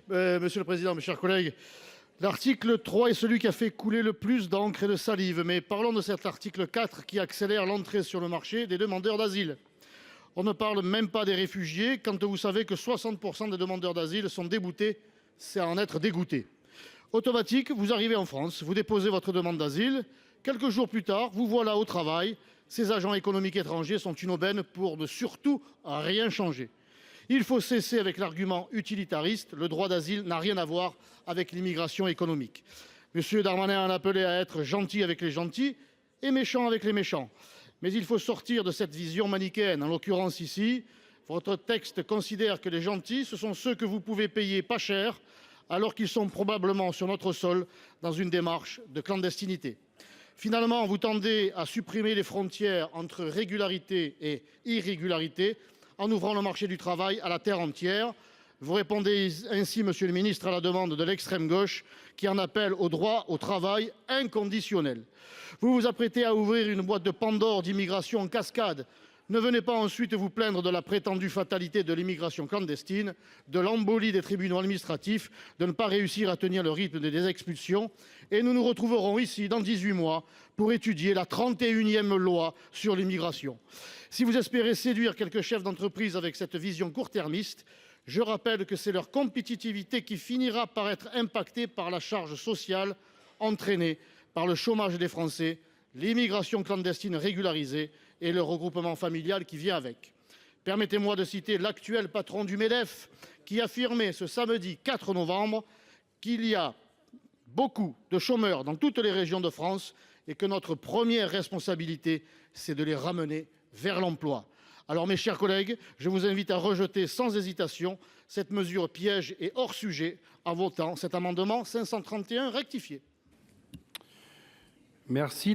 Monsieur le président, mes chers collègues, l'article 3 est celui qui a fait couler le plus d'encre et de salive. Mais parlons de cet article 4 qui accélère l'entrée sur le marché des demandeurs d'asile. On ne parle même pas des réfugiés quand vous savez que 60 % des demandeurs d'asile sont déboutés. C'est à en être dégoûté. Automatique, vous arrivez en France, vous déposez votre demande d'asile. Quelques jours plus tard, vous voilà au travail. Ces agents économiques étrangers sont une aubaine pour ne surtout rien changer. Il faut cesser avec l'argument utilitariste. Le droit d'asile n'a rien à voir avec l'immigration économique. M. Darmanin en appelait à être gentil avec les gentils et méchant avec les méchants. Mais il faut sortir de cette vision manichéenne. En l'occurrence ici, votre texte considère que les gentils, ce sont ceux que vous pouvez payer pas cher, alors qu'ils sont probablement sur notre sol dans une démarche de clandestinité. Finalement, vous tendez à supprimer les frontières entre régularité et irrégularité en ouvrant le marché du travail à la terre entière. Vous répondez ainsi, monsieur le ministre, à la demande de l'extrême gauche qui en appelle au droit au travail inconditionnel. Vous vous apprêtez à ouvrir une boîte de Pandore d'immigration en cascade. Ne venez pas ensuite vous plaindre de la prétendue fatalité de l'immigration clandestine, de l'embolie des tribunaux administratifs, de ne pas réussir à tenir le rythme des expulsions. Et nous nous retrouverons ici dans 18 mois pour étudier la 31e loi sur l'immigration. Si vous espérez séduire quelques chefs d'entreprise avec cette vision court-termiste, je rappelle que c'est leur compétitivité qui finira par être impactée par la charge sociale entraînée par le chômage des Français, l'immigration clandestine régularisée et le regroupement familial qui vient avec. Permettez-moi de citer l'actuel patron du MEDEF qui affirmait ce samedi 4 novembre qu'il y a beaucoup de chômeurs dans toutes les régions de France et que notre première responsabilité, c'est de les ramener vers l'emploi. Alors, mes chers collègues, je vous invite à rejeter sans hésitation cette mesure piège et hors sujet en votant cet amendement 531 rectifié. Merci.